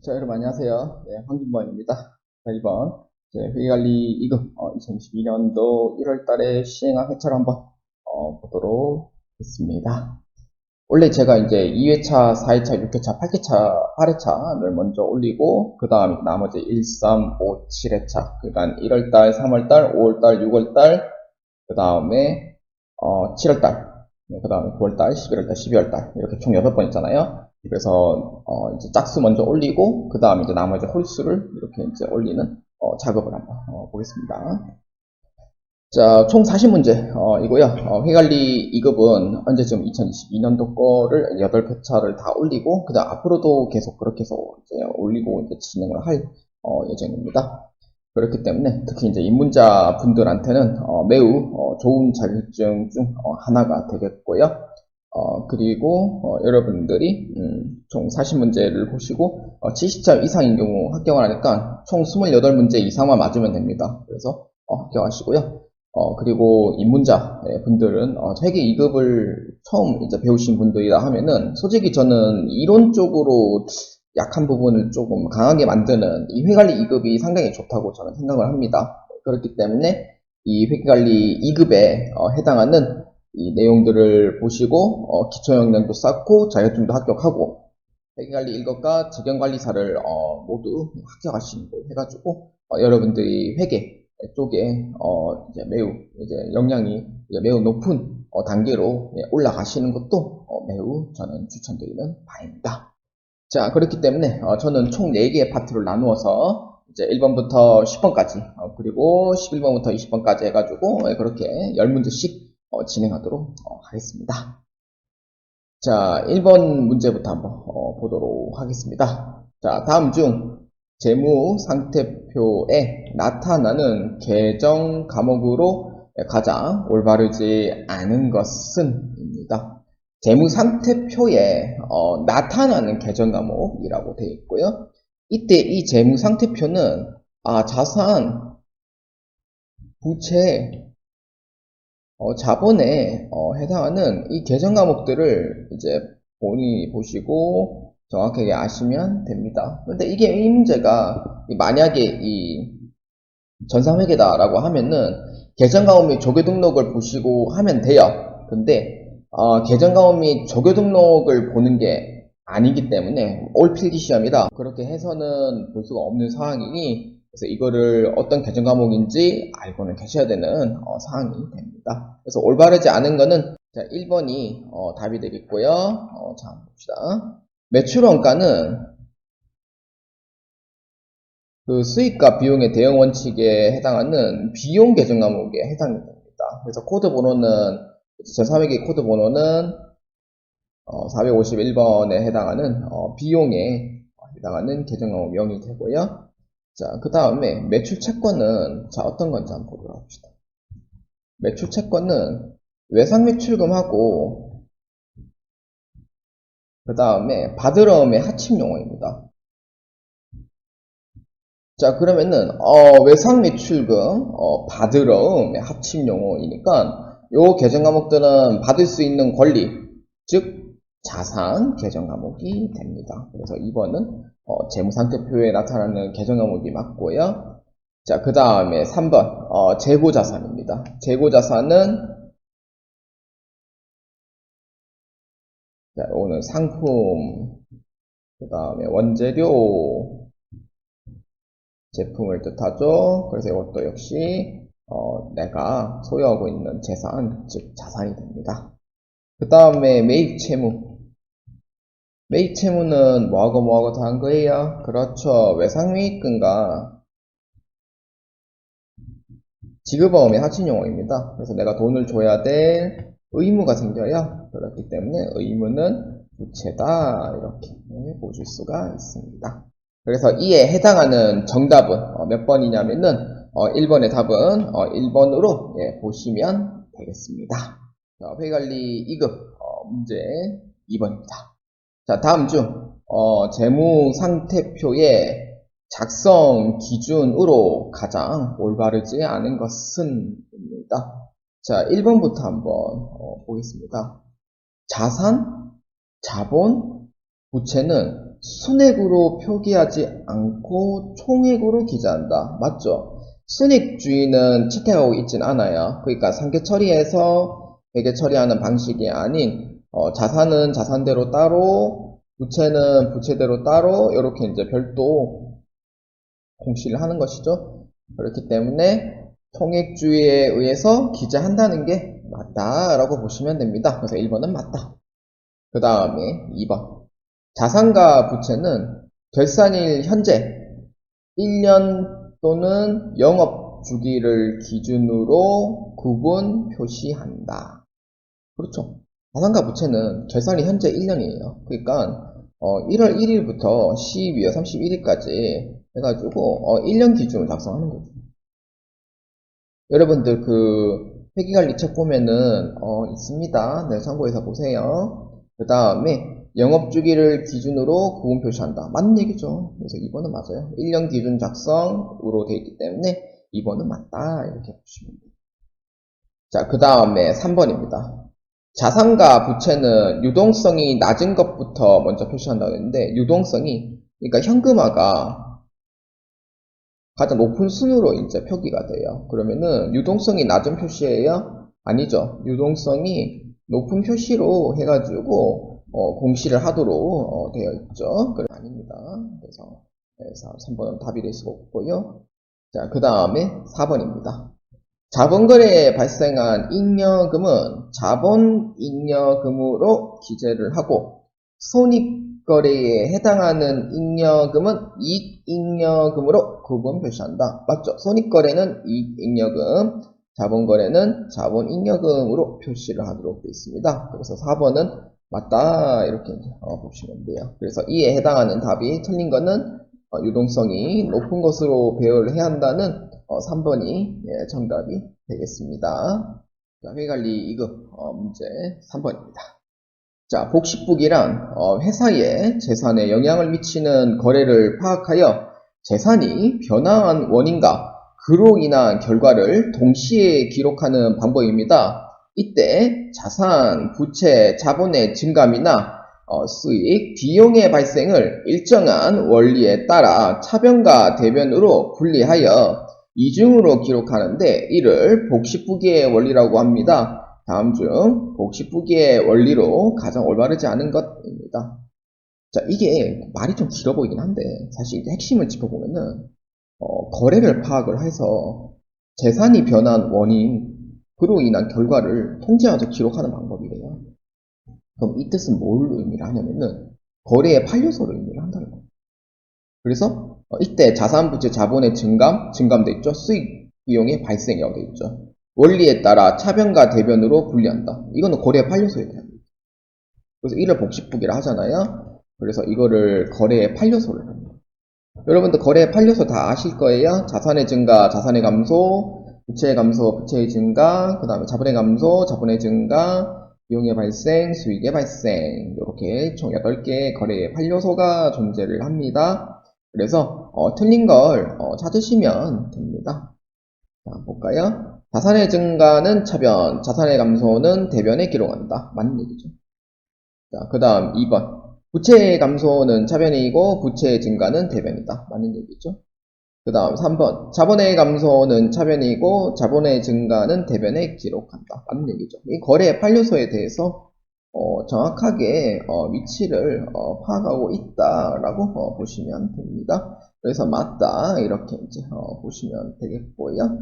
자, 여러분 안녕하세요. 네, 황준범입니다. 자, 이번 회계관리 2급 2022년도 1월 달에 시행한 회차를 한번 보도록 하겠습니다. 원래 제가 이제 2회차, 4회차, 6회차, 8회차, 8회차를 먼저 올리고 그 다음 나머지 1, 3, 5, 7회차 그러니까 1월 달, 3월 달, 5월 달, 6월 달, 그 다음에 7월 달, 그 다음에 9월 달, 11월 달, 12월 달 이렇게 총 6번 있잖아요. 그래서 이제 짝수 먼저 올리고 그 다음에 이제 나머지 홀수를 이렇게 이제 올리는 작업을 한번 보겠습니다. 자, 총 40문제 이고요. 회관리 2급은 언제쯤 2022년도 거를 8회차를 다 올리고 그다음 앞으로도 계속 그렇게 해서 이제 올리고 이제 진행을 할 예정입니다. 그렇기 때문에 특히 이제 입문자 분들한테는 매우 좋은 자격증 중 하나가 되겠고요. 그리고 여러분들이 총 40문제를 보시고 70점 이상인 경우 합격을 하니까 총 28문제 이상만 맞으면 됩니다. 그래서 합격하시고요. 그리고 입문자 분들은 회계 2급을 처음 이제 배우신 분들이라 하면은 솔직히 저는 이론적으로 약한 부분을 조금 강하게 만드는 이 회계관리 2급이 상당히 좋다고 저는 생각을 합니다. 그렇기 때문에 이 회계관리 2급에 해당하는 이 내용들을 보시고 기초 역량도 쌓고 자격증도 합격하고 회계관리 1급과 재경관리사를 모두 합격하시는 걸 해가지고 여러분들이 회계 쪽에 이제 매우 이제 역량이 이제 매우 높은 단계로 올라가시는 것도 매우 저는 추천드리는 바입니다. 자, 그렇기 때문에 저는 총 4개의 파트를 나누어서 이제 1번부터 10번까지 그리고 11번부터 20번까지 해가지고 그렇게 10문제씩 진행하도록 하겠습니다. 자, 1번 문제부터 한번 보도록 하겠습니다. 자, 다음 중 재무상태표에 나타나는 계정 과목으로 가장 올바르지 않은 것은 입니다. 재무상태표에 나타나는 계정 과목이라고 되어 있고요. 이때 이 재무상태표는 자산, 부채, 자본에 해당하는 이 계정 과목들을 이제 본인이 보시고 정확하게 아시면 됩니다. 근데 이게 이 문제가 만약에 이 전산회계다라고 하면은 계정 과목 및 조교 등록을 보시고 하면 돼요. 근데 계정 과목 및 조교 등록을 보는 게 아니기 때문에 올 필기 시험이다. 그렇게 해서는 볼 수가 없는 상황이니 그래서 이거를 어떤 계정 과목인지 알고는 계셔야 되는 사항이 됩니다. 그래서 올바르지 않은 거는 자, 1번이 답이 되겠고요. 자, 한번 봅시다. 매출 원가는 그 수익과 비용의 대응 원칙에 해당하는 비용 계정 과목에 해당이 됩니다. 그래서 코드 번호는 제3회계 코드 번호는 451번에 해당하는 비용에 해당하는 계정 과목 0이 되고요. 자, 그 다음에 매출 채권은 자 어떤 건지 한번 보도록 합시다. 매출 채권은 외상 매출금하고 그 다음에 받으러움의 하침 용어입니다. 자, 그러면은 외상 매출금 받으러움의 합침 용어이니까 요 계정 과목들은 받을 수 있는 권리, 즉 자산 계정 과목이 됩니다. 그래서 2번은 재무상태표에 나타나는 계정 과목이 맞고요. 자, 그 다음에 3번 재고자산입니다. 재고자산은 자, 오늘 상품, 그 다음에 원재료, 제품을 뜻하죠. 그래서 이것도 역시 내가 소유하고 있는 재산, 즉 자산이 됩니다. 그 다음에 매입 채무. 매입 채무는 뭐하고 더한 거예요? 그렇죠. 외상매입금과 지급어음의 하친용어입니다. 그래서 내가 돈을 줘야 될 의무가 생겨요. 그렇기 때문에 의무는 부채다 이렇게 보실 수가 있습니다. 그래서 이에 해당하는 정답은 몇 번이냐면은 1번의 답은 1번으로 보시면 되겠습니다. 자, 회계관리 2급 문제 2번입니다. 자, 다음 중 재무상태표의 작성 기준으로 가장 올바르지 않은 것은 입니다. 자, 1번부터 한번 보겠습니다. 자산, 자본, 부채는 순액으로 표기하지 않고 총액으로 기재한다. 맞죠? 순액주의는 채택하고 있진 않아요. 그러니까 상계 처리해서 회계 처리하는 방식이 아닌 자산은 자산대로 따로, 부채는 부채대로 따로 이렇게 이제 별도 공시를 하는 것이죠. 그렇기 때문에 총액주의에 의해서 기재한다는 게 맞다라고 보시면 됩니다. 그래서 1번은 맞다. 그 다음에 2번. 자산과 부채는 결산일 현재 1년 또는 영업 주기를 기준으로 구분 표시한다. 그렇죠. 자산과 부채는 결산일 현재 1년이에요. 그러니까 1월 1일부터 12월 31일까지 해가지고 1년 기준으로 작성하는 거죠. 여러분들 그 회계관리 책 보면은 있습니다. 네, 참고해서 보세요. 그 다음에 영업주기를 기준으로 구분 표시한다. 맞는 얘기죠. 그래서 2번은 맞아요. 1년 기준 작성으로 되어 있기 때문에 2번은 맞다. 이렇게 보시면 돼요. 자, 그 다음에 3번입니다. 자산과 부채는 유동성이 낮은 것부터 먼저 표시한다고 했는데, 유동성이, 그러니까 현금화가 가장 높은 순으로 이제 표기가 돼요. 그러면은 유동성이 낮은 표시예요? 아니죠. 유동성이 높은 표시로 해가지고 공시를 하도록 되어 있죠. 그래 아닙니다. 그래서 3번은 답이 될 수가 없고요. 자, 그 다음에 4번입니다. 자본거래에 발생한 잉여금은 자본잉여금으로 기재를 하고 손익거래에 해당하는 잉여금은 이익잉여금으로 구분 표시한다. 맞죠? 손익거래는 이익잉여금, 자본거래는 자본잉여금으로 표시를 하도록 되어 있습니다. 그래서 4번은 맞다 이렇게 보시면 돼요. 그래서 이에 해당하는 답이 틀린 거는 유동성이 높은 것으로 배열을 해야 한다는 3번이 정답이 되겠습니다. 자, 회계관리 2급 문제 3번입니다. 자, 복식북이란 회사의 재산에 영향을 미치는 거래를 파악하여 재산이 변화한 원인과 그로 인한 결과를 동시에 기록하는 방법입니다. 이때 자산, 부채, 자본의 증감이나 수익, 비용의 발생을 일정한 원리에 따라 차변과 대변으로 분리하여 이중으로 기록하는데 이를 복식부기의 원리라고 합니다. 다음 중 복식부기의 원리로 가장 올바르지 않은 것입니다. 자, 이게 말이 좀 길어 보이긴 한데 사실 핵심을 짚어보면은 거래를 파악을 해서 재산이 변한 원인, 그로 인한 결과를 통제하면서 기록하는 방법이래요. 그럼 이 뜻은 뭘 의미를 하냐면은 거래의 판례소를 의미를 한다는 거예요. 그래서 이때 자산, 부채, 자본의 증감돼 있죠. 수익, 비용의 발생이라고 돼 있죠. 원리에 따라 차변과 대변으로 분리한다. 이거는 거래의 판례소에 대한 거예요. 그래서 이를 복식부기라 하잖아요. 그래서 이거를 거래의 판례소를 합니다. 여러분들 거래의 판례소 다 아실 거예요. 자산의 증가, 자산의 감소, 부채의 감소, 부채의 증가, 그 다음에 자본의 감소, 자본의 증가, 비용의 발생, 수익의 발생, 이렇게 총 8개의 거래의 판례소가 존재를 합니다. 그래서 틀린 걸 찾으시면 됩니다. 자, 볼까요? 자산의 증가는 차변, 자산의 감소는 대변에 기록한다. 맞는 얘기죠. 자, 그 다음 2번. 부채의 감소는 차변이고 부채의 증가는 대변이다. 맞는 얘기죠. 그 다음 3번. 자본의 감소는 차변이고 자본의 증가는 대변에 기록한다. 맞는 얘기죠. 이 거래의 판례소에 대해서 정확하게 위치를 파악하고 있다라고 보시면 됩니다. 그래서 맞다 이렇게 이제 보시면 되겠고요.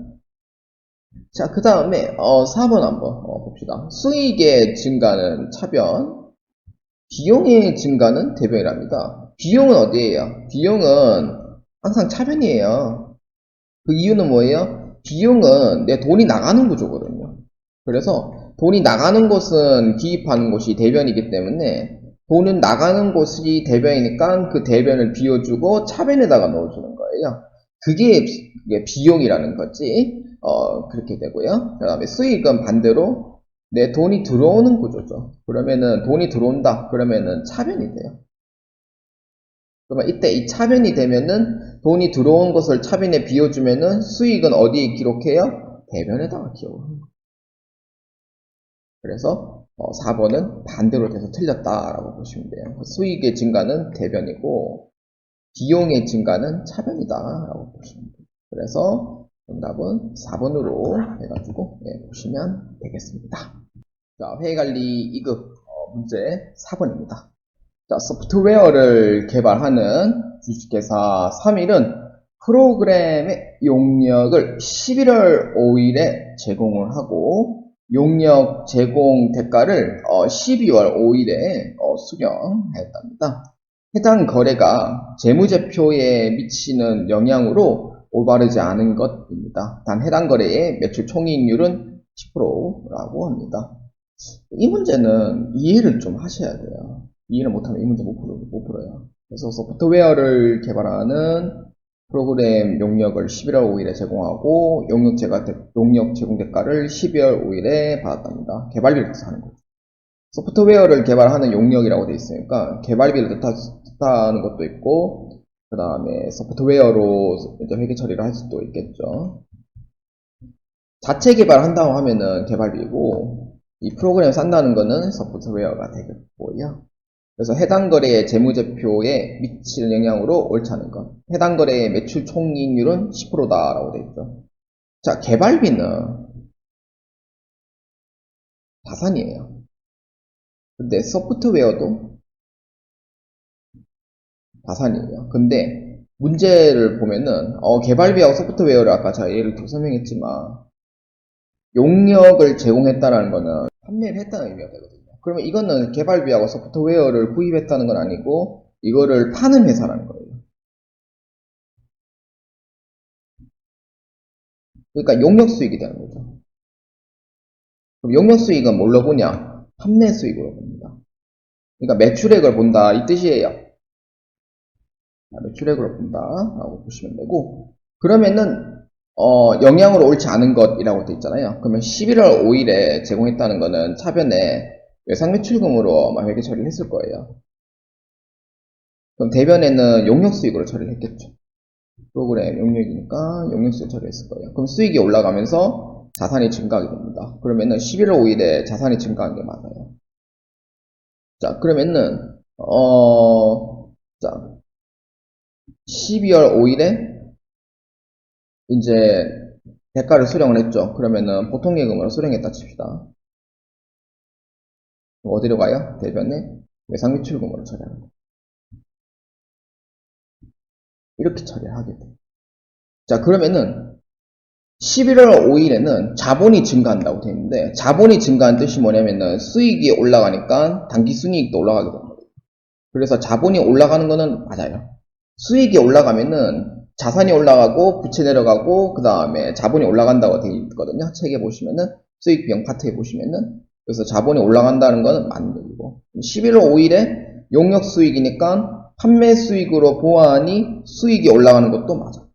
자, 그 다음에 4번 한번 봅시다. 수익의 증가는 차변, 비용의 증가는 대변이랍니다. 비용은 어디예요? 비용은 항상 차변이에요. 그 이유는 뭐예요? 비용은 내 돈이 나가는 구조거든요. 그래서 돈이 나가는 곳은 기입하는 곳이 대변이기 때문에 돈은 나가는 곳이 대변이니까 그 대변을 비워주고 차변에다가 넣어주는 거예요. 그게 비용이라는 거지. 그렇게 되고요. 그 다음에 수익은 반대로 내 돈이 들어오는 구조죠. 그러면은 돈이 들어온다. 그러면은 차변이 돼요. 그러면 이때 이 차변이 되면은 돈이 들어온 것을 차변에 비워주면은 수익은 어디에 기록해요? 대변에다가 기록을 합니다. 그래서 4번은 반대로 돼서 틀렸다라고 보시면 돼요. 수익의 증가는 대변이고 비용의 증가는 차변이다라고 보시면 돼요. 그래서 정답은 4번으로 해가지고 보시면 되겠습니다. 자, 회계관리 2급 문제 4번입니다. 자, 소프트웨어를 개발하는 주식회사 3일은 프로그램의 용역을 11월 5일에 제공을 하고 용역 제공 대가를 12월 5일에 수령하였답니다. 해당 거래가 재무제표에 미치는 영향으로 올바르지 않은 것입니다. 단 해당 거래의 매출 총이익률은 10%라고 합니다. 이 문제는 이해를 좀 하셔야 돼요. 이해를 못하면 이 문제 못 풀어요. 그래서 소프트웨어를 개발하는 프로그램 용역을 11월 5일에 제공하고 용역 제공 대가를 12월 5일에 받았답니다. 개발비를 뜻하는 거죠. 소프트웨어를 개발하는 용역이라고 되어 있으니까 개발비를 뜻하는 것도 있고 그 다음에 소프트웨어로 이제 회계 처리를 할 수도 있겠죠. 자체 개발한다고 하면은 개발비고 이 프로그램을 산다는 거는 소프트웨어가 되겠고요. 그래서 해당 거래의 재무제표에 미치는 영향으로 옳지 않은 것. 해당 거래의 매출 총이익률은 10%다라고 되어 있죠. 자, 개발비는 자산이에요. 근데 소프트웨어도 자산이에요. 근데 문제를 보면은 개발비하고 소프트웨어를 아까 제가 예를 들어 설명했지만 용역을 제공했다는 거는 판매를 했다는 의미가 되거든요. 그러면 이거는 개발비하고 소프트웨어를 구입했다는 건 아니고 이거를 파는 회사라는 거예요. 그러니까 용역 수익이 되는 거죠. 그럼 용역 수익은 뭘로 보냐? 판매 수익으로 봅니다. 그러니까 매출액을 본다 이 뜻이에요. 매출액으로 본다라고 보시면 되고 그러면은 영향으로 옳지 않은 것이라고 되어 있잖아요. 그러면 11월 5일에 제공했다는 거는 차변에 외상매출금으로 회계 처리를 했을 거예요. 그럼 대변에는 용역 수익으로 처리를 했겠죠. 프로그램 용역이니까 용역 수익 처리했을 거예요. 그럼 수익이 올라가면서 자산이 증가하게 됩니다. 그러면은 11월 5일에 자산이 증가한 게 맞아요. 자, 그러면은 자 12월 5일에 이제 대가를 수령을 했죠. 그러면은 보통예금으로 수령했다 칩시다. 어디로 가요? 대변에 외상매출금으로 처리하는 거예요. 이렇게 처리를 하게 돼요. 자, 그러면은 11월 5일에는 자본이 증가한다고 되어 있는데 자본이 증가한 뜻이 뭐냐면은 수익이 올라가니까 당기순이익도 올라가게 됩니다. 그래서 자본이 올라가는 거는 맞아요. 수익이 올라가면은 자산이 올라가고 부채 내려가고 그 다음에 자본이 올라간다고 되어 있거든요. 책에 보시면은 수익 비용 파트에 보시면은 그래서 자본이 올라간다는 거는 맞는 얘기고 11월 5일에 용역 수익이니까 판매 수익으로 보아하니 수익이 올라가는 것도 맞아.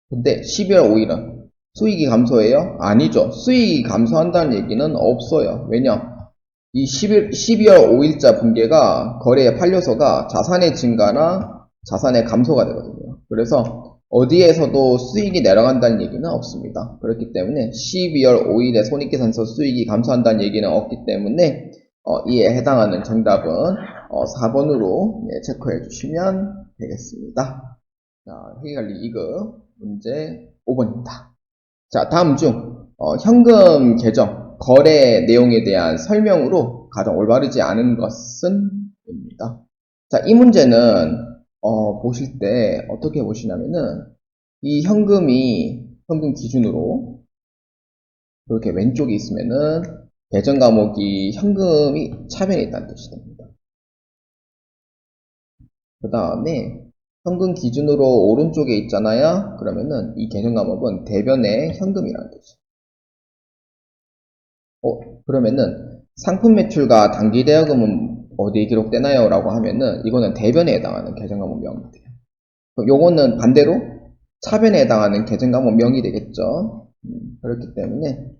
근데 12월 5일은 수익이 감소해요? 아니죠. 수익이 감소한다는 얘기는 없어요. 왜냐? 이 12월 5일자 분계가 거래에 팔려서가 자산의 증가나 자산의 감소가 되거든요. 그래서 어디에서도 수익이 내려간다는 얘기는 없습니다. 그렇기 때문에 12월 5일에 손익계산서 수익이 감소한다는 얘기는 없기 때문에 이에 해당하는 정답은 4번으로 체크해 주시면 되겠습니다. 자, 회계관리 2급 문제 5번입니다. 자, 다음 중 현금 계정, 거래 내용에 대한 설명으로 가장 올바르지 않은 것은? 입니다. 자, 이 문제는 보실 때 어떻게 보시냐면은 이 현금 기준으로 이렇게 왼쪽에 있으면은 계정 과목이 현금이 차변에 있다는 뜻이 됩니다. 그 다음에 현금 기준으로 오른쪽에 있잖아요. 그러면은 이 계정 과목은 대변에 현금이라는 뜻이에요. 그러면은 상품 매출과 단기 대여금은 어디에 기록되나요? 라고 하면은 이거는 대변에 해당하는 계정 과목 명이 돼요. 요거는 반대로 차변에 해당하는 계정 과목 명이 되겠죠. 그렇기 때문에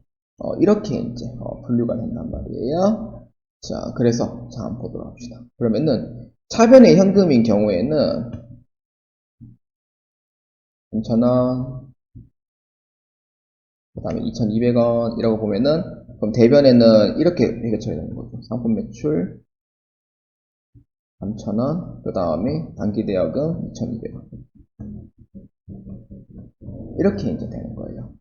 이렇게 이제 분류가 된단 말이에요. 자, 그래서 자 한번 보도록 합시다. 그러면은 차변의 현금인 경우에는 3,000원, 그 다음에 2,200원 이라고 보면은 그럼 대변에는 이렇게 회계 처리되는 거죠. 상품 매출 3,000원, 그 다음에 단기 대여금 2,200원. 이렇게 이제 되는 거예요.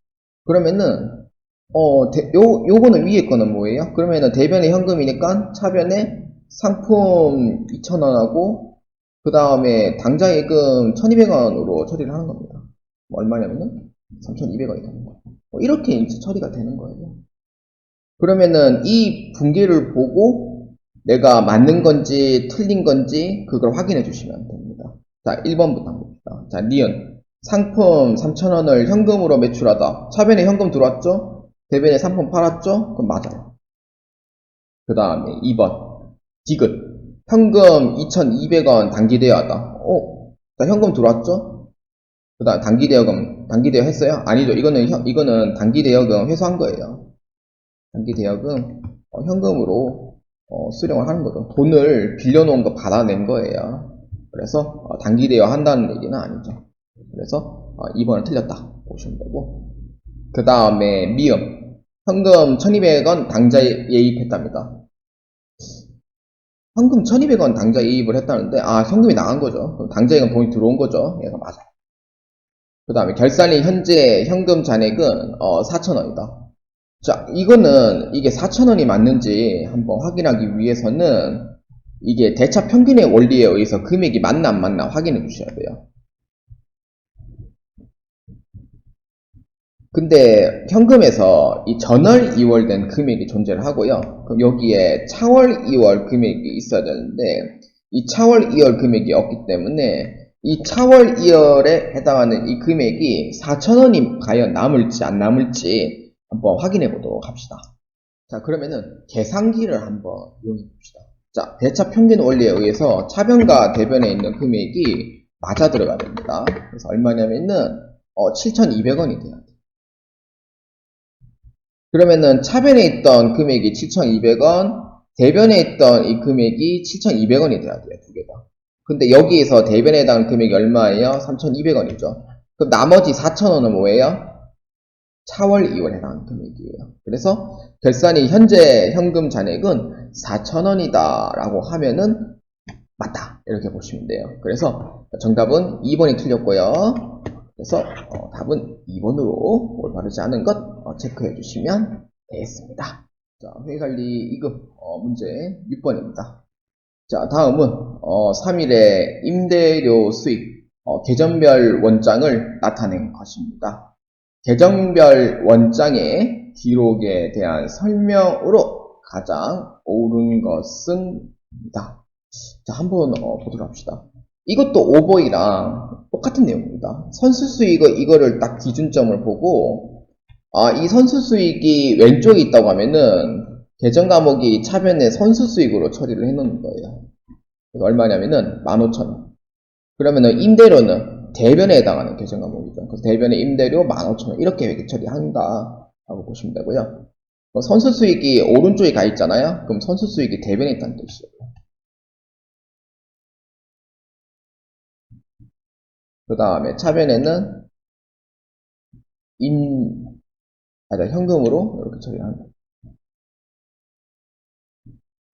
그러면은, 요거는 위에 거는 뭐예요? 그러면은 대변에 현금이니까 차변에 상품 2,000원하고, 그 다음에 당좌예금 1,200원으로 처리를 하는 겁니다. 얼마냐면은 3,200원이 되는 거예요. 이렇게 이제 처리가 되는 거예요. 그러면은 이 분기를 보고 내가 맞는 건지 틀린 건지 그걸 확인해 주시면 됩니다. 자, 1번부터 한번 봅시다. 자, 니은. 상품 3,000원을 현금으로 매출하다. 차변에 현금 들어왔죠? 대변에 상품 팔았죠? 그럼 맞아요. 그 다음에 2번. 디귿. 현금 2,200원 단기 대여하다. 자, 현금 들어왔죠? 그 다음 단기 대여금, 단기 대여 했어요? 아니죠. 이거는 단기 대여금 회수한 거예요. 단기 대여금 현금으로 수령을 하는 거죠. 돈을 빌려놓은 거 받아낸 거예요. 그래서 단기 대여 한다는 얘기는 아니죠. 그래서 2번은 틀렸다 보시면 되고, 그 다음에 미음. 현금 1,200원 당좌 예입했답니다. 현금 1,200원 당좌 예입을 했다는데 현금이 나간 거죠. 그럼 당좌예금 돈이 들어온 거죠. 얘가 맞아요. 그 다음에 결산일 현재 현금 잔액은 4,000원이다. 자, 이게 4,000원이 맞는지 한번 확인하기 위해서는 이게 대차 평균의 원리에 의해서 금액이 맞나 안 맞나 확인해 주셔야 돼요. 근데 현금에서 이 전월 2월 된 금액이 존재를 하고요. 그럼 여기에 차월 2월 금액이 있어야 되는데 이 차월 2월 금액이 없기 때문에 이 차월 2월에 해당하는 이 금액이 4,000원이 과연 남을지 안 남을지 한번 확인해 보도록 합시다. 자, 그러면은 계산기를 한번 이용해 봅시다. 자, 대차 평균 원리에 의해서 차변과 대변에 있는 금액이 맞아 들어가야 됩니다. 그래서 얼마냐면은 7,200원이 돼야 돼요. 그러면은 차변에 있던 금액이 7,200원, 대변에 있던 이 금액이 7,200원이 돼야 돼요. 두 개 다. 근데 여기에서 대변에 해당하는 금액이 얼마예요? 3,200원이죠. 그럼 나머지 4,000원은 뭐예요? 차월 2월에 해당하는 금액이에요. 그래서 결산이 현재 현금 잔액은 4,000원이다 라고 하면은 맞다 이렇게 보시면 돼요. 그래서 정답은 2번이 틀렸고요. 그래서 답은 2번으로 올바르지 않은 것 체크해 주시면 되겠습니다. 자, 회계관리 2급 문제 6번입니다. 자, 다음은 3일의 임대료 수익 계정별 원장을 나타낸 것입니다. 계정별 원장의 기록에 대한 설명으로 가장 옳은 것은 입니다. 자, 한번 보도록 합시다. 이것도 오버이랑 똑같은 내용입니다. 선수 수익을 이거를 딱 기준점을 보고 이 선수 수익이 왼쪽에 있다고 하면은 계정 과목이 차변에 선수 수익으로 처리를 해 놓는 거예요. 그래서 얼마냐면은 15,000원. 그러면은 임대료는 대변에 해당하는 계정 과목이죠. 그래서 대변의 임대료 15,000원 이렇게 회계 처리한다 라고 보시면 되고요. 선수 수익이 오른쪽에 가 있잖아요. 그럼 선수 수익이 대변에 있다는 뜻이에요. 그 다음에 차변에는 현금으로 이렇게 처리를 한다.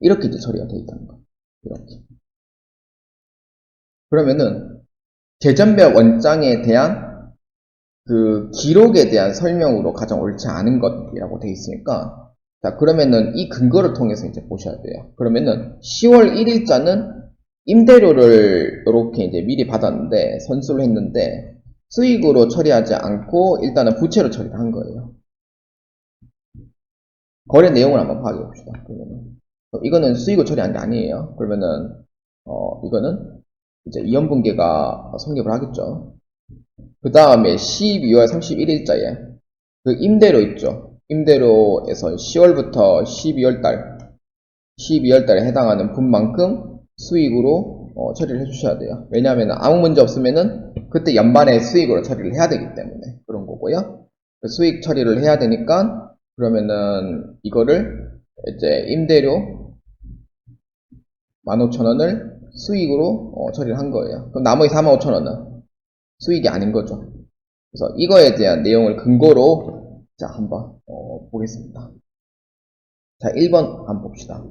이렇게 이제 처리가 되어 있다는 거. 이렇게. 그러면은 계정별 원장에 대한 그 기록에 대한 설명으로 가장 옳지 않은 것이라고 되어 있으니까, 자, 그러면은 이 근거를 통해서 이제 보셔야 돼요. 그러면은 10월 1일자는 임대료를 이렇게 이제 미리 받았는데 선수를 했는데 수익으로 처리하지 않고 일단은 부채로 처리를 한 거예요. 거래 내용을 한번 파악해 봅시다. 그러면은 이거는 수익으로 처리한 게 아니에요. 그러면은 이거는 이제 이연분계가 성립을 하겠죠. 그 다음에 12월 31일자에 그 임대료 있죠. 임대료에서 10월부터 12월달에 해당하는 분만큼 수익으로 처리를 해주셔야 돼요. 왜냐하면 아무 문제 없으면은 그때 연말에 수익으로 처리를 해야 되기 때문에 그런 거고요. 그 수익 처리를 해야 되니까 그러면은 이거를 이제 임대료 15,000원을 수익으로 처리를 한 거예요. 그럼 나머지 45,000원은 수익이 아닌 거죠. 그래서 이거에 대한 내용을 근거로 자 한번 보겠습니다. 자, 1번 한번 봅시다.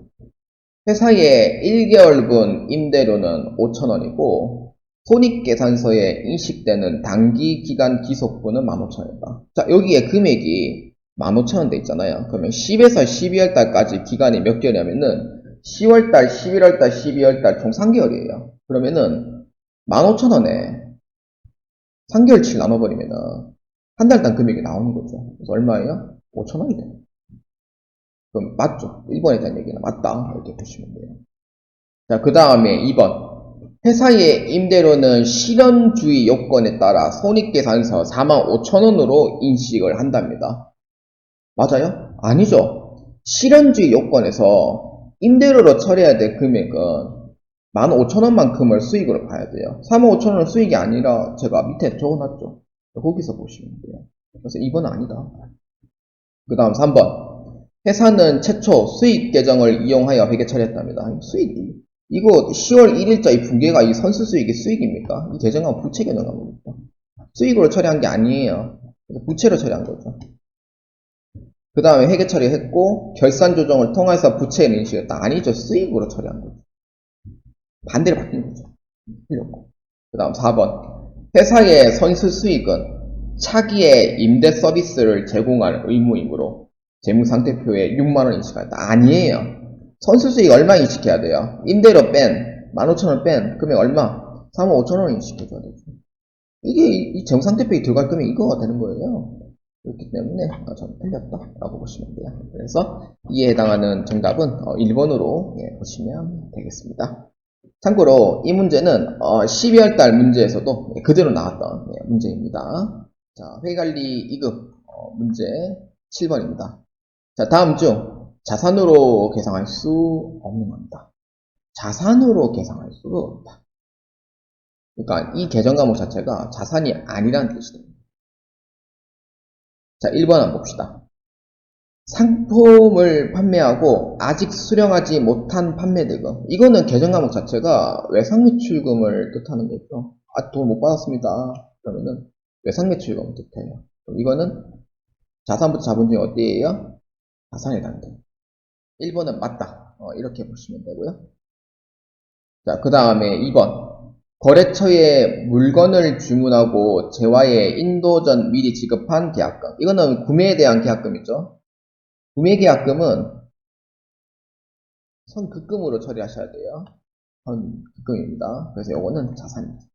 회사의 1개월분 임대료는 5,000원이고 손익계산서에 인식되는 단기기간 기속분은 15,000원이다. 자, 여기에 금액이 15,000원 돼 있잖아요. 그러면 10에서 12월달까지 기간이 몇 개월이냐면은 10월달, 11월달, 12월달 총 3개월이에요. 그러면은 15,000원에 3개월치 나눠버리면은 한 달당 금액이 나오는 거죠. 그래서 얼마예요? 5,000원이 돼요. 그럼 맞죠? 1번에 대한 얘기는 맞다. 이렇게 보시면 돼요. 자, 그 다음에 2번. 회사의 임대료는 실현주의 요건에 따라 손익계산서 45,000원으로 인식을 한답니다. 맞아요? 아니죠. 실현주의 요건에서 임대료로 처리해야 될 금액은 15,000원만큼을 수익으로 봐야 돼요. 45,000원은 수익이 아니라 제가 밑에 적어놨죠. 거기서 보시면 돼요. 그래서 2번은 아니다. 그 다음 3번. 회사는 최초 수익 계정을 이용하여 회계 처리했답니다. 수익이. 이거 10월 1일자 이 분계가 이 선수 수익이 수익입니까? 이 계정은 부채 계정입니다. 수익으로 처리한 게 아니에요. 부채로 처리한 거죠. 그 다음에 회계 처리했고 결산 조정을 통해서 부채를 인식했다. 아니죠. 수익으로 처리한 거죠. 반대로 바뀐 거죠. 틀렸고. 그 다음 4번. 회사의 선수 수익은 차기의 임대 서비스를 제공할 의무이므로 재무상태표에 6만원 인식하였다. 아니에요. 선수 수익 얼마 인식해야 돼요? 임대료 뺀 15,000원 뺀 금액 얼마? 35,000원 인식해줘야 되죠. 이게 이 재무상태표에 들어갈 금액 이거가 되는 거예요. 그렇기 때문에 전 틀렸다 라고 보시면 돼요. 그래서 이에 해당하는 정답은 1번으로 보시면 되겠습니다. 참고로 이 문제는 12월달 문제에서도 그대로 나왔던 문제입니다. 자, 회계관리 2급 문제 7번입니다. 자, 다음 중 자산으로 계상할 수 없는 겁니다. 자산으로 계상할 수가 없다. 그러니까 이 계정 과목 자체가 자산이 아니라는 뜻이 됩니다. 자, 1번 한번 봅시다. 상품을 판매하고 아직 수령하지 못한 판매대금. 이거는 계정 과목 자체가 외상매출금을 뜻하는 거죠. 돈 못 받았습니다. 그러면은 외상매출금을 뜻해요. 이거는 자산부터 자본 중에 어디에요? 자산에 해당돼요. 1번은 맞다. 이렇게 보시면 되고요. 자, 그 다음에 2번. 거래처에 물건을 주문하고 재화의 인도 전 미리 지급한 계약금. 이거는 구매에 대한 계약금이죠. 구매 계약금은 선급금으로 처리하셔야 돼요. 선급금입니다. 그래서 이거는 자산입니다.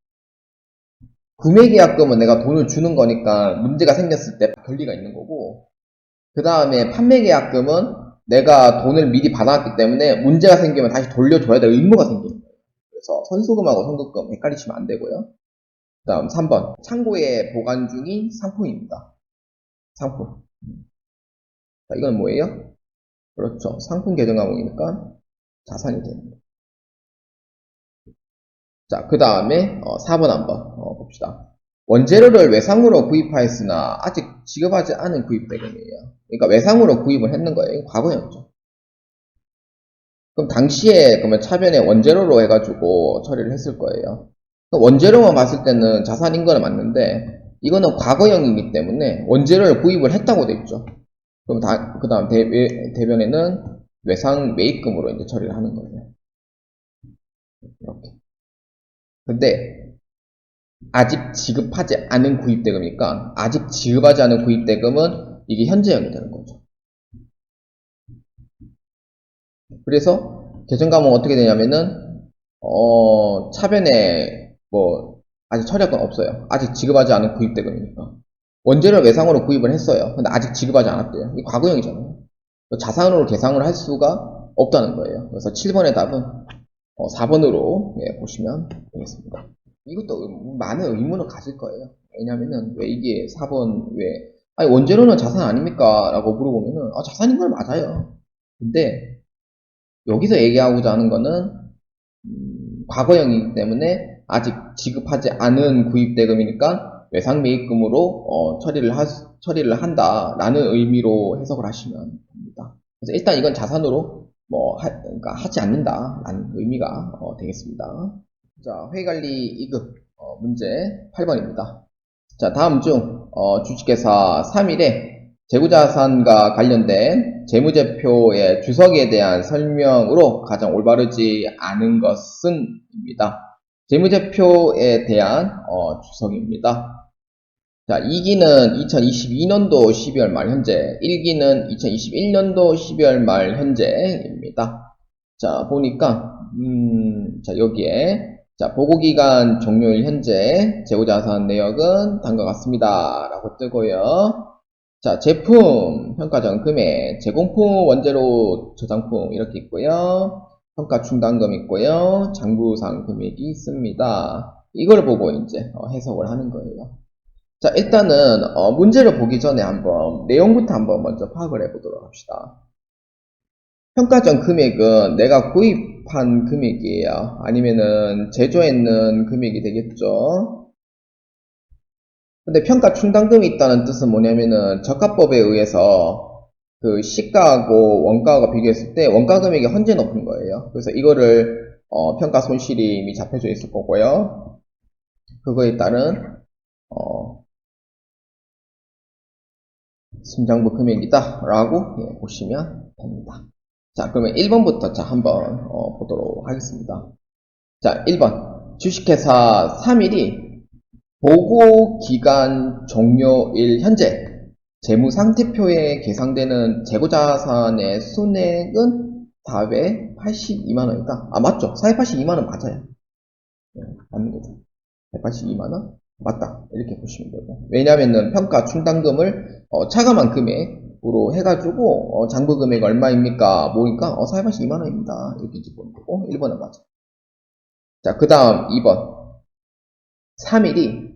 구매 계약금은 내가 돈을 주는 거니까 문제가 생겼을 때 권리가 있는 거고, 그 다음에 판매 계약금은 내가 돈을 미리 받아왔기 때문에 문제가 생기면 다시 돌려줘야 될 의무가 생기는 거예요. 그래서 선수금하고 선급금 헷갈리시면 안 되고요. 그 다음 3번. 창고에 보관 중인 상품입니다. 상품. 자, 이건 뭐예요? 그렇죠. 상품 계정 과목이니까 자산이 됩니다. 자, 그 다음에 4번 한번 봅시다. 원재료를 외상으로 구입하였으나 아직 지급하지 않은 구입대금이에요. 그러니까 외상으로 구입을 했는 거예요. 과거형이죠. 그럼 당시에 그러면 차변에 원재료로 해가지고 처리를 했을 거예요. 원재료만 봤을 때는 자산인 거는 맞는데 이거는 과거형이기 때문에 원재료를 구입을 했다고 돼 있죠. 그럼 그 다음 대변에는 외상 매입금으로 이제 처리를 하는 거예요. 이렇게. 근데 아직 지급하지 않은 구입대금이니까 아직 지급하지 않은 구입대금은 이게 현재형이 되는 거죠. 그래서 계정과목은 어떻게 되냐면은 차변에 뭐 아직 처리할 건 없어요. 아직 지급하지 않은 구입대금이니까. 원재료 외상으로 구입을 했어요. 근데 아직 지급하지 않았대요. 이게 과거형이잖아요. 자산으로 계상을 할 수가 없다는 거예요. 그래서 7번의 답은 4번으로 보시면 되겠습니다. 이것도 많은 의문을 가질 거예요. 왜냐면은 왜 이게 4번 왜 아니 원재료는 자산 아닙니까? 라고 물어보면은 자산인 걸 맞아요. 근데 여기서 얘기하고자 하는 거는 과거형이기 때문에 아직 지급하지 않은 구입대금이니까 외상매입금으로 처리를 한다라는 의미로 해석을 하시면 됩니다. 그래서 일단 이건 자산으로 그러니까 하지 않는다라는 의미가 되겠습니다. 자, 회계관리 2급 문제 8번입니다. 자, 다음 중 주식회사 3일에 재고자산과 관련된 재무제표의 주석에 대한 설명으로 가장 올바르지 않은 것은 입니다. 재무제표에 대한 주석입니다. 자, 2기는 2022년도 12월 말 현재, 1기는 2021년도 12월 말 현재입니다. 자, 보니까 자, 여기에 자, 보고기간 종료일 현재 재고자산 내역은 다음과 같습니다. 라고 뜨고요. 자, 제품, 평가전 금액, 제공품, 원재료, 저장품 이렇게 있고요. 평가 충당금 있고요. 장부상 금액이 있습니다. 이걸 보고 이제 해석을 하는 거예요. 자, 일단은 문제를 보기 전에 한번 내용부터 한번 먼저 파악을 해보도록 합시다. 평가전 금액은 내가 구입한 금액이에요. 아니면은 제조했는 금액이 되겠죠. 근데 평가 충당금이 있다는 뜻은 뭐냐면은 저가법에 의해서 그 시가하고 원가가 비교했을 때 원가 금액이 현재 높은 거예요. 그래서 이거를 평가 손실이 이미 잡혀져 있을 거고요. 그거에 따른 순장부 금액이다 라고 보시면 됩니다. 자, 그러면 1번부터 자 한번 보도록 하겠습니다. 자, 1번 주식회사 3일이 보고기간 종료일 현재 재무상태표에 계상되는 재고자산의 순액은 482만원이다. 아, 맞죠? 482만원 맞아요. 네, 맞는 거죠. 482만원? 맞다. 이렇게 보시면 되고. 왜냐면은 평가 충당금을 차감한 금액으로 해가지고 장부 금액 얼마입니까? 뭐니까 482만원입니다. 이렇게 이제 보는 거고 1번은 맞아. 자, 그 다음 2번 3일이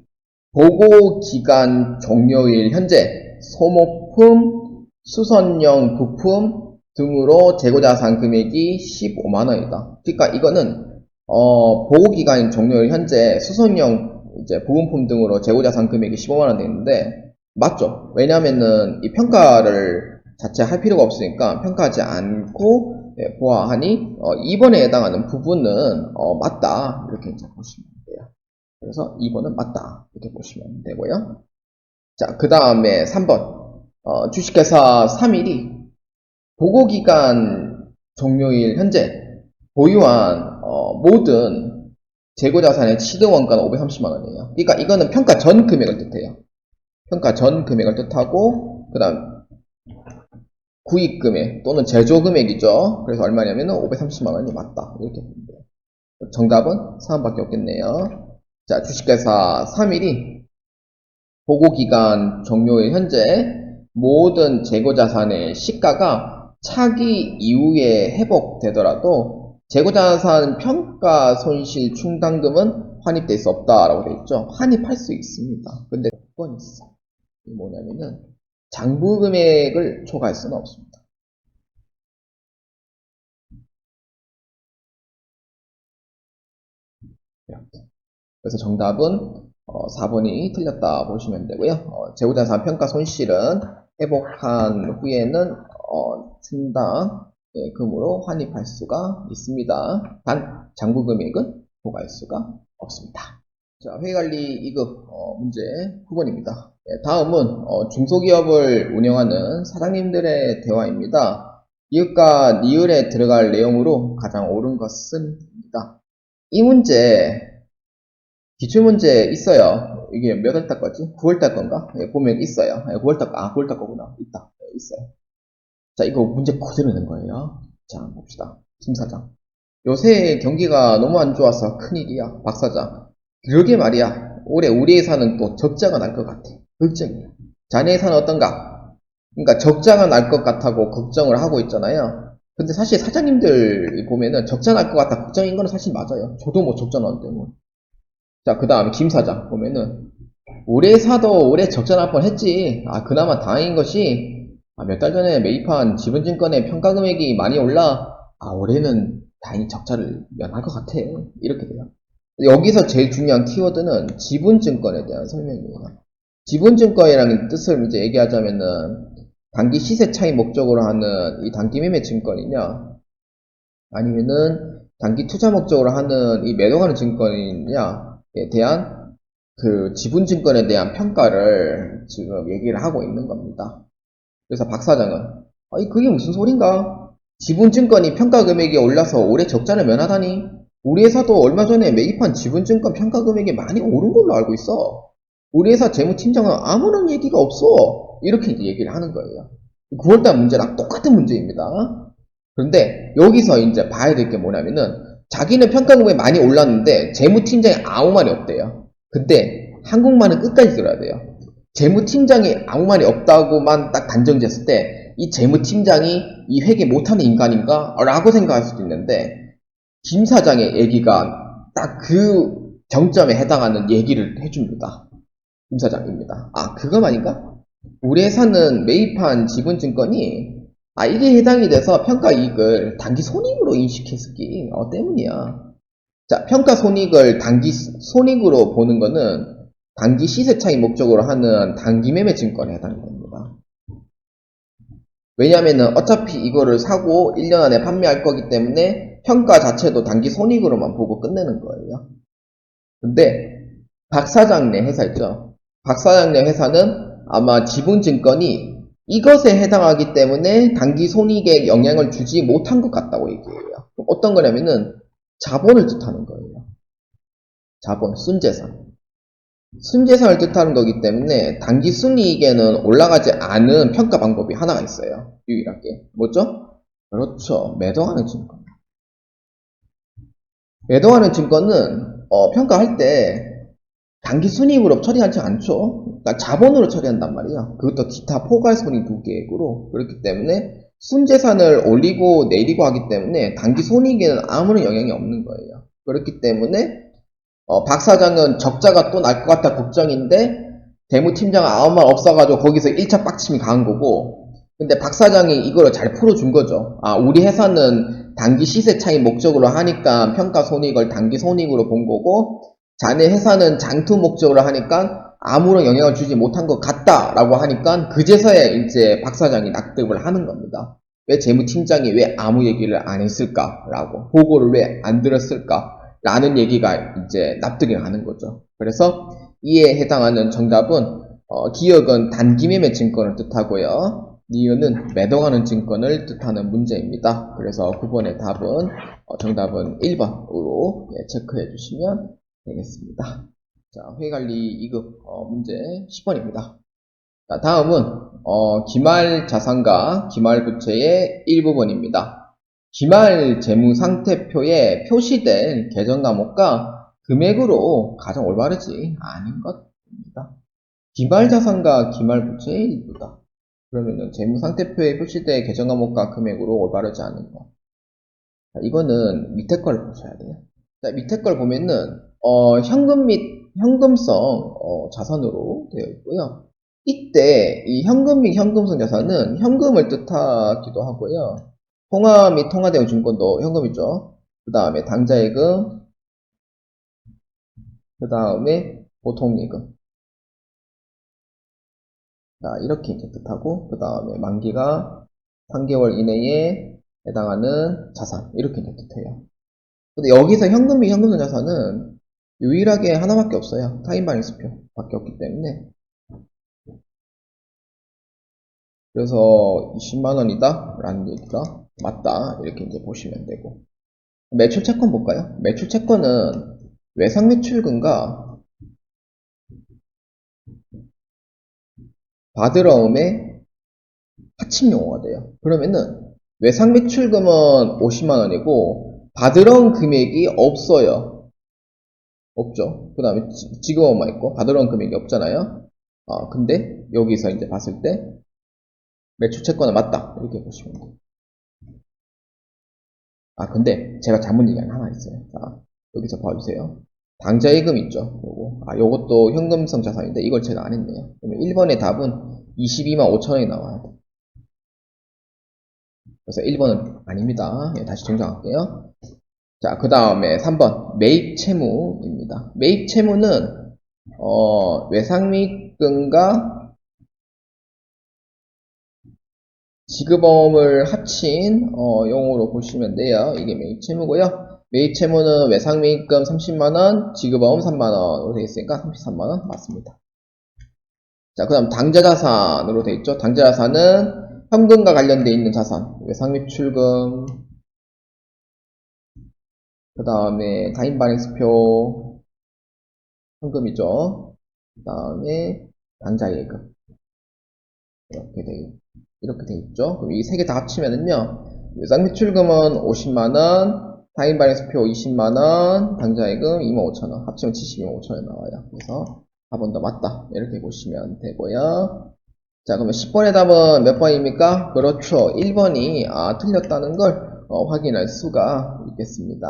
보고기간 종료일 현재 소모품, 수선용 부품 등으로 재고자산 금액이 15만원이다. 그러니까 이거는 보고기간 종료일 현재 수선용 이제 부품품 등으로 재고자산 금액이 15만원 되는데 맞죠? 왜냐면은 이 평가를 자체 할 필요가 없으니까 평가하지 않고 보아하니 2번에 해당하는 부분은 맞다 이렇게 이제 보시면 돼요. 그래서 2번은 맞다 이렇게 보시면 되고요. 자, 그 다음에 3번 주식회사 3일이 보고기간 종료일 현재 보유한 모든 재고자산의 취득원가는 530만원이에요. 그러니까 이거는 평가 전 금액을 뜻해요. 평가 전 금액을 뜻하고 그 다음 구입금액 또는 제조금액이죠. 그래서 얼마냐면 530만원이 맞다 이렇게 보면 돼요. 정답은 3번밖에 없겠네요. 자, 주식회사 3일이 보고기간 종료일 현재 모든 재고자산의 시가가 차기 이후에 회복되더라도 재고자산 평가 손실 충당금은 환입될 수 없다라고 되어 있죠. 환입할 수 있습니다. 근데 조건이 있어. 뭐냐면은 장부 금액을 초과할 수는 없습니다. 이렇게. 그래서 정답은 4번이 틀렸다 보시면 되고요. 재고자산 평가 손실은 회복한 후에는 충당 금으로 환입할 수가 있습니다. 단 장부 금액은 초과할 수가 없습니다. 자, 회계관리 2급 문제 9번입니다. 다음은 중소기업을 운영하는 사장님들의 대화입니다. 이웃과 니을에 들어갈 내용으로 가장 옳은 것은 입니다. 이 문제 기출문제 있어요. 이게 몇 월 달 거지? 9월 달 건가? 보면 있어요. 9월 달 거구나. 있다. 있어요. 자, 이거 문제 그대로 낸 거예요. 자, 봅시다. 김 사장. 요새 경기가 너무 안 좋아서 큰일이야. 박 사장. 그러게 말이야. 올해 우리 회사는 또 적자가 날 것 같아. 걱정이야. 자네 회사는 어떤가? 그러니까 적자가 날 것 같다고 걱정을 하고 있잖아요. 근데 사실 사장님들 보면은 적자 날 것 같다 걱정인 거는 사실 맞아요. 저도 뭐 적자 나는데 뭐. 자, 그 다음에 김 사장 보면은 올해 회사도 올해 적자 날 뻔했지. 아, 그나마 다행인 것이 몇 달 전에 매입한 지분증권의 평가 금액이 많이 올라. 아, 올해는 다행히 적자를 면할 것 같아. 이렇게 돼요. 여기서 제일 중요한 키워드는 지분증권에 대한 설명이에요. 지분증권이라는 뜻을 이제 얘기하자면은 단기 시세 차익 목적으로 하는 이 단기 매매 증권이냐, 아니면은 단기 투자 목적으로 하는 이 매도하는 증권이냐에 대한 그 지분증권에 대한 평가를 지금 얘기를 하고 있는 겁니다. 그래서 박 사장은 아니 그게 무슨 소린가? 지분증권이 평가금액이 올라서 올해 적자를 면하다니? 우리 회사도 얼마 전에 매입한 지분증권 평가금액이 많이 오른 걸로 알고 있어. 우리 회사 재무팀장은 아무런 얘기가 없어. 이렇게 이제 얘기를 하는 거예요. 9월달 문제랑 똑같은 문제입니다. 그런데 여기서 이제 봐야 될 게 뭐냐면은 자기는 평가금액이 많이 올랐는데 재무팀장이 아무 말이 없대요. 근데 한국말은 끝까지 들어야 돼요. 재무팀장이 아무 말이 없다고만 딱 단정지었을 때 이 재무팀장이 이 회계 못하는 인간인가? 라고 생각할 수도 있는데 김 사장의 얘기가 딱 그 정점에 해당하는 얘기를 해줍니다. 김 사장입니다. 아 그거 아닌가? 우리 회사는 매입한 지분증권이 이게 해당이 돼서 평가이익을 단기 손익으로 인식했기 때문이야. 자, 평가 손익을 단기 손익으로 보는 거는 단기 시세 차익 목적으로 하는 단기 매매 증권에 해당됩니다. 왜냐면은 어차피 이거를 사고 1년 안에 판매할 거기 때문에 평가 자체도 단기 손익으로만 보고 끝내는 거예요. 근데 박 사장네 회사 있죠? 박 사장네 회사는 아마 지분증권이 이것에 해당하기 때문에 단기 손익에 영향을 주지 못한 것 같다고 얘기해요. 어떤 거냐면은 자본을 뜻하는 거예요. 자본, 순재산. 순재산을 뜻하는 거기 때문에 단기 순이익에는 올라가지 않은 평가 방법이 하나가 있어요. 유일하게. 뭐죠? 그렇죠. 매도하는 증권. 매도하는 증권은 평가할 때 단기 순이익으로 처리하지 않죠. 그러니까 자본으로 처리한단 말이에요. 그것도 기타 포괄 손익 두 계획으로. 그렇기 때문에 순재산을 올리고 내리고 하기 때문에 단기 손익에는 아무런 영향이 없는 거예요. 그렇기 때문에 박 사장은 적자가 또 날 것 같다 걱정인데 재무팀장은 아무 말 없어가지고 거기서 1차 빡침이 강한 거고 근데 박 사장이 이거를 잘 풀어준 거죠. 우리 회사는 단기 시세 차익 목적으로 하니까 평가 손익을 단기 손익으로 본 거고 자네 회사는 장투 목적으로 하니까 아무런 영향을 주지 못한 것 같다라고 하니까 그제서야 이제 박 사장이 납득을 하는 겁니다. 왜 재무팀장이 왜 아무 얘기를 안 했을까라고 보고를 왜 안 들었을까 라는 얘기가 이제 납득이 가는 거죠. 그래서 이에 해당하는 정답은 기억은 단기 매매 증권을 뜻하고요. 니은은 매도하는 증권을 뜻하는 문제입니다. 그래서 9번의 답은 정답은 1번으로 체크해 주시면 되겠습니다. 자, 회관리 2급 문제 10번입니다. 자, 다음은 기말 자산과 기말 부채의 일부분입니다. 기말 재무상태표에 표시된 계정 과목과 금액으로 가장 올바르지 않은 것입니다. 기말 자산과 기말 부채의 일부다. 그러면은 재무상태표에 표시된 계정 과목과 금액으로 올바르지 않은 것. 자, 이거는 밑에 걸 보셔야 돼요. 자, 밑에 걸 보면은 현금 및 현금성 자산으로 되어 있고요. 이때 이 현금 및 현금성 자산은 현금을 뜻하기도 하고요. 통화 및 통화대응 증권도 현금이죠. 그 다음에 당좌예금, 그 다음에 보통예금. 자, 이렇게 이제 뜻하고, 그 다음에 만기가 3개월 이내에 해당하는 자산. 이렇게 이제 뜻해요. 근데 여기서 현금 및 현금성 자산은 유일하게 하나밖에 없어요. 타인반응수표 밖에 없기 때문에. 그래서 20만원이다 라는 얘기가 맞다 이렇게 이제 보시면 되고 매출 채권 볼까요? 매출 채권은 외상 매출금과 바드러움의 합친 용어가 돼요. 그러면은 외상 매출금은 50만원이고 바드러움 금액이 없어요. 없죠. 그 다음에 지급원만 있고 바드러움 금액이 없잖아요. 근데 여기서 이제 봤을 때 매출 채권은 맞다 이렇게 보시면 돼요. 근데 제가 잘못 얘기한 하나 있어요. 자, 여기서 봐주세요. 당좌예금 있죠. 요것도 현금성 자산인데 이걸 제가 안 했네요. 그러면 1번의 답은 22만 5천원이 나와요. 그래서 1번은 아닙니다. 다시 정정할게요. 자, 그 다음에 3번 매입 채무입니다. 매입 채무는 외상미금과 지급어음을 합친 용어로 보시면 돼요. 이게 매입 채무고요. 매입 채무는 외상매입금 30만원, 지급어음 3만원으로 되어 있으니까 33만원 맞습니다. 자, 그 다음 당좌자산으로 돼 있죠. 당좌자산은 현금과 관련돼 있는 자산. 외상매출금, 그 다음에 가인발행수표, 현금이죠. 그 다음에 당좌예금. 이렇게 돼 있죠. 그럼 이 세 개 다 합치면은요, 외상매출금은 50만원, 가인발행수표 20만원, 당좌예금 25,000원. 합치면 72만 5천원 나와요. 그래서 4번 더 맞다. 이렇게 보시면 되고요. 자, 그러면 10번의 답은 몇 번입니까? 그렇죠. 1번이 틀렸다는 걸 확인할 수가 있겠습니다.